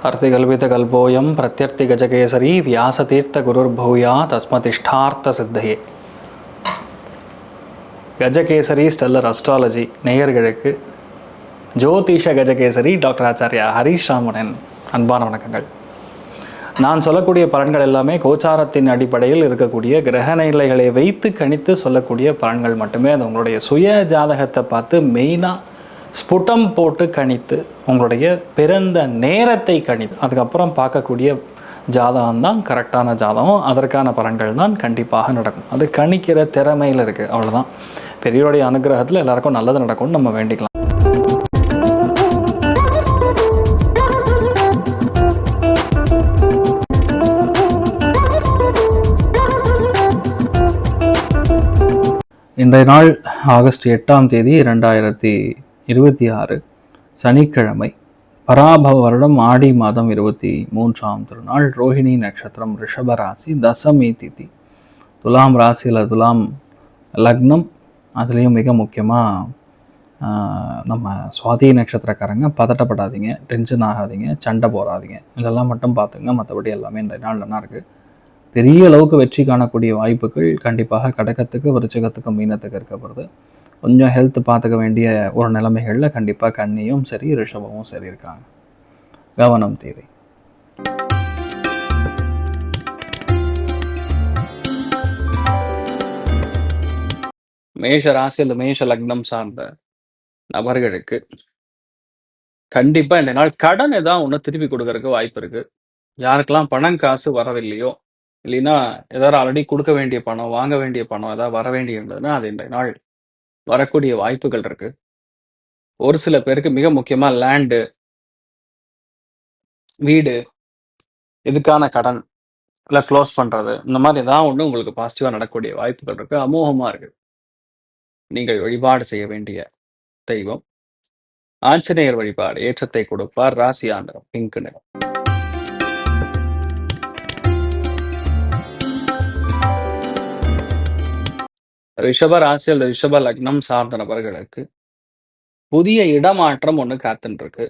अर्तिकल्पितकल्पोऽयं प्रत्यर्तिगजकेसरी व्यासतीर्थगुरुर्भूया தஸ்மதிஷ்டார்த்த Gajakesari stellar astrology நேயர்களுக்கு ஜோதிஷ Gajakesari doctor Acharya Harish ராமனின் அன்பான வணக்கங்கள். நான் சொல்லக்கூடிய பலன்கள் எல்லாமே கோச்சாரத்தின் அடிப்படையில் இருக்கக்கூடிய கிரக நிலைகளை வைத்து கணித்து சொல்லக்கூடிய பலன்கள் மட்டுமே. அது உங்களுடைய சுய ஜாதகத்தை பார்த்து மெயினாக ஸ்புட்டம் போட்டு கணித்து உங்களுடைய பிறந்த நேரத்தை கணித்து அதுக்கப்புறம் பார்க்கக்கூடிய ஜாதகம் தான் கரெக்டான ஜாதகம். அதற்கான பலன்கள் தான் கண்டிப்பாக நடக்கும். அது கணிக்கிற திறமையில் இருக்குது, அவ்வளோதான். பெரியவருடைய அனுகிரகத்தில் எல்லாருக்கும் நல்லது நடக்கும்னு நம்ம வேண்டிக்கலாம். இன்றைய நாள் ஆகஸ்ட் 8ஆம் தேதி 2026 சனிக்கிழமை, பராபவ வருடம் ஆடி மாதம் 23ஆம் திருநாள், ரோஹிணி நட்சத்திரம், ரிஷப ராசி, தசமி திதி, துலாம் ராசியில் துலாம் லக்னம். அதுலேயும் மிக முக்கியமாக நம்ம சுவாதி நட்சத்திரக்காரங்க பதட்டப்படாதீங்க, டென்ஷன் ஆகாதீங்க, சண்டை போடாதீங்க, இதெல்லாம் மட்டும் பார்த்துங்க. மற்றபடி எல்லாமே இன்றைய நாள் நல்லா இருக்குது. பெரிய அளவுக்கு வெற்றி காணக்கூடிய வாய்ப்புகள் கண்டிப்பாக கடகத்துக்கு, விருச்சிகத்துக்கு, மீனத்துக்கு இருக்கப்படுது. கொஞ்சம் ஹெல்த் பார்த்துக்க வேண்டிய ஒரு நிலைமைகளில் கண்டிப்பாக கன்னியும் சரி, ரிஷபமும் சரி இருக்காங்க. கவனம் தேவை. மேஷ ராசி அல்லது மேஷ லக்னம் சார்ந்த நபர்களுக்கு கண்டிப்பாக இந்த நாள் கடன் ஏதாவது ஒன்று திருப்பி கொடுக்கறதுக்கு வாய்ப்பு இருக்கு. யாருக்கெல்லாம் பணம் காசு வரவில்லையோ, இல்லைன்னா ஏதாவது ஆல்ரெடி கொடுக்க வேண்டிய பணம், வாங்க வேண்டிய பணம் ஏதாவது வர வேண்டி இருந்ததுன்னா அது இந்த நாள் வரக்கூடிய வாய்ப்புகள் இருக்கு. ஒரு சில பேருக்கு மிக முக்கியமா லேண்டு, வீடு, இதுக்கான கடன் இல்லை க்ளோஸ் பண்றது, இந்த மாதிரி ஏதாவது ஒன்று உங்களுக்கு பாசிட்டிவா நடக்கக்கூடிய வாய்ப்புகள் இருக்கு. அமோகமா இருக்கு. நீங்கள் வழிபாடு செய்ய வேண்டிய தெய்வம் ஆஞ்சநேயர் வழிபாடு. ஏற்றத்தை கொடுப்பார். ராசி ஆண்டரம் பிங்க் நிறம். ரிஷப ராசியில் ரிஷப லக்னம் சார்ந்த நபர்களுக்கு புதிய இடமாற்றம் ஒன்று காத்துன்னு இருக்கு.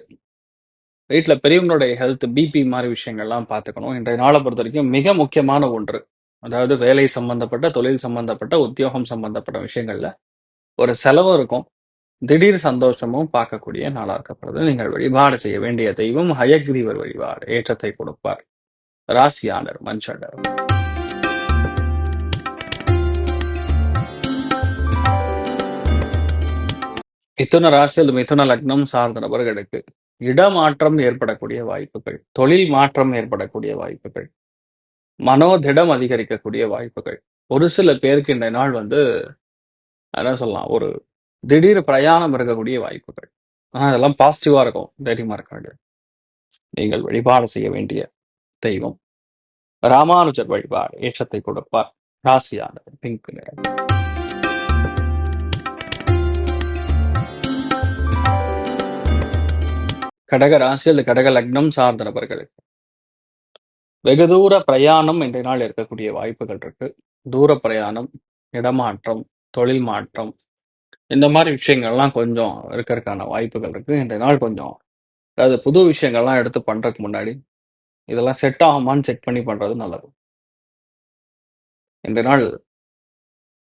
வீட்டில் பெரியவங்களுடைய ஹெல்த், பிபி மாதிரி விஷயங்கள்லாம் பார்த்துக்கணும். இன்றைய நாளை பொறுத்த வரைக்கும் மிக முக்கியமான ஒன்று, அதாவது வேலை சம்பந்தப்பட்ட, தொழில் சம்பந்தப்பட்ட, உத்தியோகம் சம்பந்தப்பட்ட விஷயங்கள்ல ஒரு செலவு இருக்கும். திடீர் சந்தோஷமும் பார்க்கக்கூடிய நாளாக இருக்கப்படுது. நீங்கள் வழிபாடு செய்ய வேண்டிய தெய்வம் ஹயக்ரீவர் வழிபாடு. ஏற்றத்தை கொடுப்பார். ராசியாளர் மஞ்சள். மிதுன ராசி அல்லது மிதுன லக்னம் சார்ந்த நபர்களுக்கு இடமாற்றம் ஏற்படக்கூடிய வாய்ப்புகள், தொழில் மாற்றம் ஏற்படக்கூடிய வாய்ப்புகள், மனோதிடம் அதிகரிக்கக்கூடிய வாய்ப்புகள். ஒரு சில பேருக்கு இந்த நாள் என்ன சொல்லலாம், ஒரு திடீர் பிரயாணம் இருக்கக்கூடிய வாய்ப்புகள். ஆனால் அதெல்லாம் பாசிட்டிவா இருக்கும். தைரியமா இருக்க வேண்டியது. நீங்கள் வழிபாடு செய்ய வேண்டிய தெய்வம் ராமானுஜர் வழிபாடு. ஏற்றத்தை கொடுப்பார். ராசியானது பிங்க் நிறம். கடக ராசி அல்லது கடக லக்னம் சார்ந்த நபர்களுக்கு வெகு தூர பிரயாணம் இன்றைய நாள் இருக்கக்கூடிய வாய்ப்புகள் இருக்கு. தூர பிரயாணம், இடமாற்றம், தொழில் மாற்றம், இந்த மாதிரி விஷயங்கள்லாம் கொஞ்சம் இருக்கிறதுக்கான வாய்ப்புகள் இருக்கு. இன்றைய நாள் கொஞ்சம், அதாவது புது விஷயங்கள்லாம் எடுத்து பண்றதுக்கு முன்னாடி இதெல்லாம் செட் ஆகுமான்னு செக் பண்ணி பண்றது நல்லது. இன்றைய நாள்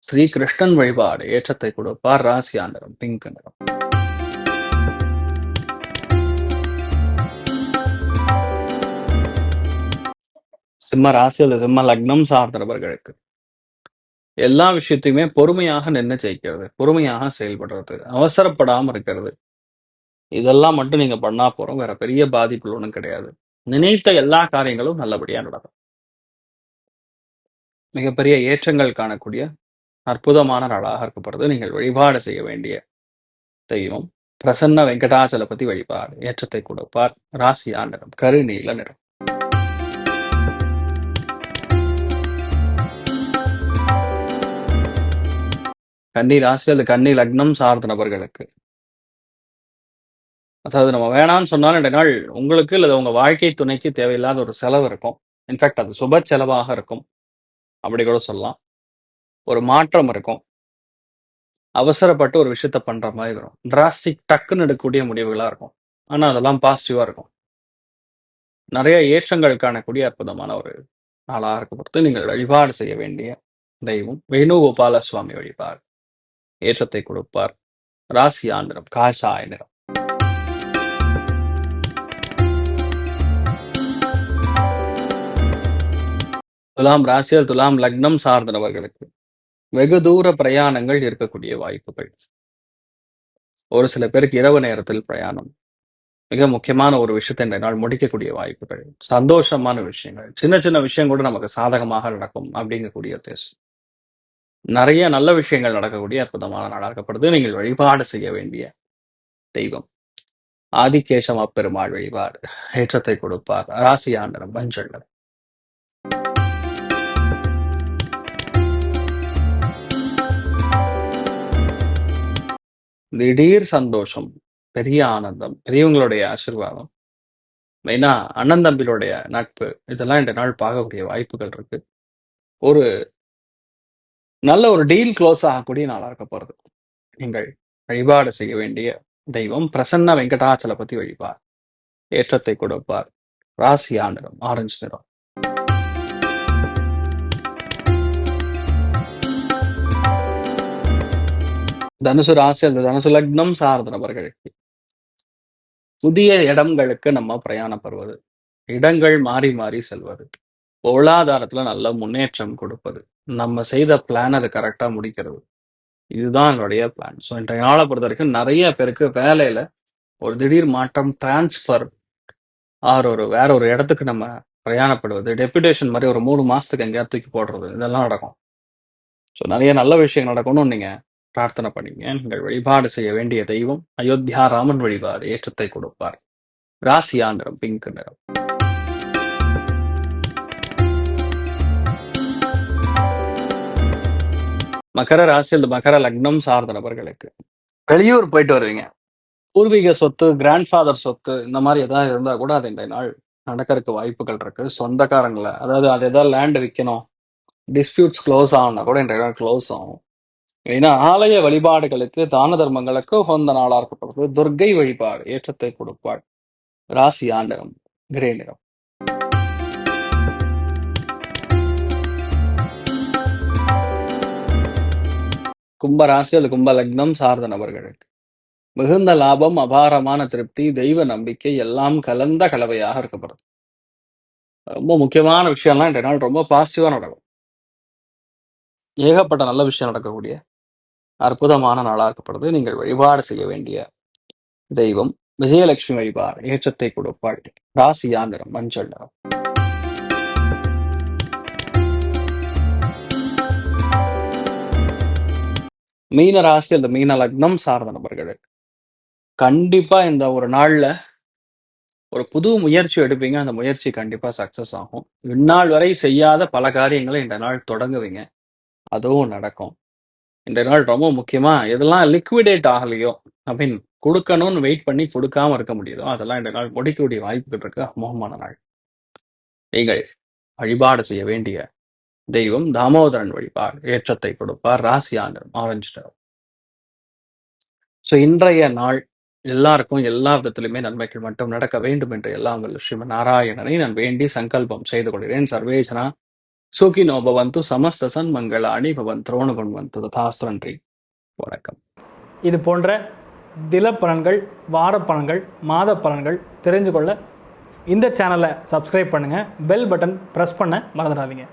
ஸ்ரீ கிருஷ்ணன் வழிபாடு. ஏற்றத்தை கொடுப்பார். ராசி ஆண்டரம் பிங்க் நிறம். சிம்ம ராசி அல்லது சிம்ம லக்னம் சார்ந்த நபர்களுக்கு எல்லா விஷயத்தையுமே பொறுமையாக நின்று ஜெயிக்கிறது, பொறுமையாக செயல்படுறது, அவசரப்படாமல் இருக்கிறது, இதெல்லாம் மட்டும் நீங்க பண்ணா போறோம். வேற பெரிய பாதிப்புகள் ஒன்றும் கிடையாது. நினைத்த எல்லா காரியங்களும் நல்லபடியா நடக்கும். மிகப்பெரிய ஏற்றங்கள் காணக்கூடிய அற்புதமான நாளாக இருக்கப்படுறது. நீங்கள் வழிபாடு செய்ய வேண்டிய தெய்வம் பிரசன்ன வெங்கடாச்சலபதி வழிபாடு. ஏற்றத்தை கொடுப்பார். ராசி ஆண்டரம் கருநீல நிறம். கன்னி ராசி அல்லது கன்னி லக்னம் சார்ந்த நபர்களுக்கு, அதாவது நம்ம வேணான்னு சொன்னாலும் இந்த நாள் உங்களுக்கு இல்லை உங்க வாழ்க்கை துணைக்கு தேவையில்லாத ஒரு செலவு இருக்கும். இன்ஃபேக்ட் அது சுப செலவாக இருக்கும், அப்படி கூட சொல்லலாம். ஒரு மாற்றம் இருக்கும். அவசரப்பட்டு ஒரு விஷயத்த பண்ற மாதிரி வரும். டிராஸ்டிக் டக்குன்னு எடுக்கக்கூடிய முடிவுகளா இருக்கும். ஆனா அதெல்லாம் பாசிட்டிவா இருக்கும். நிறைய ஏற்றங்கள் காணக்கூடிய அற்புதமான ஒரு நாளாக இருக்கப்படுது. நீங்கள் வழிபாடு செய்ய வேண்டிய தெய்வம் வேணுகோபால சுவாமி வழிபாடு ஏற்றத்தை கொடுப்பார். ராசி ஆண்டிரம் காஷாய நிறம். துலாம் ராசியில் துலாம் லக்னம் சார்ந்த நபர்களுக்கு வெகு தூர பிரயாணங்கள் இருக்கக்கூடிய வாய்ப்புகள். ஒரு சில பேருக்கு இரவு நேரத்தில் பிரயாணம், மிக முக்கியமான ஒரு விஷயத்தை இந்த நாள் முடிக்கக்கூடிய வாய்ப்புகள், சந்தோஷமான விஷயங்கள், சின்ன சின்ன விஷயம் கூட நமக்கு சாதகமாக நடக்கும் அப்படிங்கக்கூடிய நிறைய நல்ல விஷயங்கள் நடக்கக்கூடிய அற்புதமான நாளாகப்படுது. நீங்கள் வழிபாடு செய்ய வேண்டிய தெய்வம் ஆதிகேசவ பெருமாள் வழிபாடு ஏற்றத்தை கொடுப்பார். ராசி ஆண்டனம் மஞ்சள் நிறம். திடீர் சந்தோஷம், பெரிய ஆனந்தம், பெரியவங்களுடைய ஆசீர்வாதம், மெயினா அண்ணன் தம்பிகளுடைய நட்பு, இதெல்லாம் இந்த நாள் பார்க்கக்கூடிய வாய்ப்புகள் இருக்கு. ஒரு நல்ல ஒரு டீல் க்ளோஸ் ஆகக்கூடிய நாளா இருக்க போறது. நீங்கள் வழிபாடு செய்ய வேண்டிய தெய்வம் பிரசன்ன வெங்கடாச்சலபதி வழிபார் ஏற்றத்தை கொடுப்பார். ராசி ஆண்டனம் ஆரஞ்சு நிறம். தனுசு ராசி அந்த தனுசு லக்னம் சார்ந்த நபர்களுக்கு புதிய இடங்களுக்கு நம்ம பிரயாணப்படுவது, இடங்கள் மாறி மாறி செல்வது, பொருளாதாரத்துல நல்ல முன்னேற்றம் கொடுப்பது, நம்ம செய்த பிளான் அது கரெக்டா முடிக்கிறது, இதுதான் என்னுடைய பிளான். ஸோ இன்றைய நாளை பொறுத்த வரைக்கும் நிறைய பேருக்கு வேலையில ஒரு திடீர் மாற்றம், டிரான்ஸ்ஃபர் ஆர் வேற ஒரு இடத்துக்கு நம்ம பிரயாணப்படுவது, டெபுடேஷன் மாதிரி ஒரு 3 மாசத்துக்கு எங்கேயாவது தூக்கி போடுறது, இதெல்லாம் நடக்கும். ஸோ நிறைய நல்ல விஷயம் நடக்கணும்னு நீங்க பிரார்த்தனை பண்ணீங்க. நீங்கள் வழிபாடு செய்ய வேண்டிய தெய்வம் அயோத்தியா ராமன் வழிபாடு ஏற்றத்தை கொடுப்பார். ராசி ஆண்டரம் பிங்க் நிறம். மகர ராசி அல்லது மகர லக்னம் சார்ந்த நபர்களுக்கு வெளியூர் போயிட்டு வருவீங்க. பூர்வீக சொத்து, கிராண்ட்ஃபாதர் சொத்து இந்த மாதிரி ஏதாவது இருந்தா கூட அது இன்றைய நாள் நடக்கறதுக்கு வாய்ப்புகள் இருக்கு. சொந்தக்காரங்களை, அதாவது அது ஏதாவது லேண்ட் விற்கணும், டிஸ்பியூட்ஸ் க்ளோஸ் ஆகும்னா கூட இன்றைய நாள் க்ளோஸ் ஆகும். ஏன்னா ஆலய வழிபாடுகளுக்கு, தான தர்மங்களுக்கு உகந்த நாளா இருக்கப்படுது. துர்க்கை வழிபாடு ஏற்றத்தை கொடுப்பாள். ராசி ஆண்டகம் கிரே நிறம். கும்ப ராசி அல்லது கும்ப லக்னம் சார்ந்த நபர்களுக்கு மிகுந்த லாபம், அபாரமான திருப்தி, தெய்வ நம்பிக்கை எல்லாம் கலந்த கலவையாக இருக்கப்படுது. ரொம்ப முக்கியமான விஷயம்லாம் இன்றைய நாள் ரொம்ப பாசிட்டிவா நடக்கும். ஏகப்பட்ட நல்ல விஷயம் நடக்கக்கூடிய அற்புதமான நாளாக இருக்கப்படுது. நீங்கள் வழிபாடு செய்ய வேண்டிய தெய்வம் விஜயலட்சுமி வழிபாடு ஏற்றத்தை கொடுப்பாள். ராசி நிறம் மஞ்சள் நிறம். மீன ராசி அந்த மீன லக்னம் சார்ந்த நபர்களுக்கு கண்டிப்பா இந்த ஒரு நாள்ல ஒரு புது முயற்சி எடுப்பீங்க. அந்த முயற்சி கண்டிப்பா சக்சஸ் ஆகும். இந்நாள் வரை செய்யாத பல காரியங்களை இந்த நாள் தொடங்குவீங்க. அதுவும் நடக்கும். இன்றைய நாள் ரொம்ப முக்கியமா எதெல்லாம் லிக்விடேட் ஆகலையோ, ஐ மீன் கொடுக்கணும்னு வெயிட் பண்ணி கொடுக்காம இருக்க முடியுதோ, அதெல்லாம் இன்றைய நாள் முடிக்கக்கூடிய வாய்ப்புகள் இருக்கு. அமோகமான நாள். நீங்கள் வழிபாடு செய்ய வேண்டிய தெய்வம் தாமோதரன் வழிபாடு ஏற்றத்தை கொடுப்பார். ராசி ஆண்டர் ஆரஞ்சு நிறம். ஸோ இன்றைய நாள் எல்லாருக்கும் எல்லா விதத்திலுமே நன்மைகள் மட்டும் நடக்க வேண்டும் என்று எல்லாம் வல்ல ஸ்ரீமன் நாராயணனை நான் வேண்டி சங்கல்பம் செய்து கொள்கிறேன். சர்வேஜனா சுகினோ பவந்து சமஸ்த சன்மங்களாணி பவந்தோணுகொண்டு ததாஸ்து. நன்றி, வணக்கம். இது போன்ற தினப்பலன்கள், வாரப்பலன்கள், மாத பலன்கள் தெரிஞ்சு கொள்ள இந்த சேனலை சப்ஸ்கிரைப் பண்ணுங்கள். பெல் பட்டன் ப்ரெஸ் பண்ண மறந்துடாதீங்க.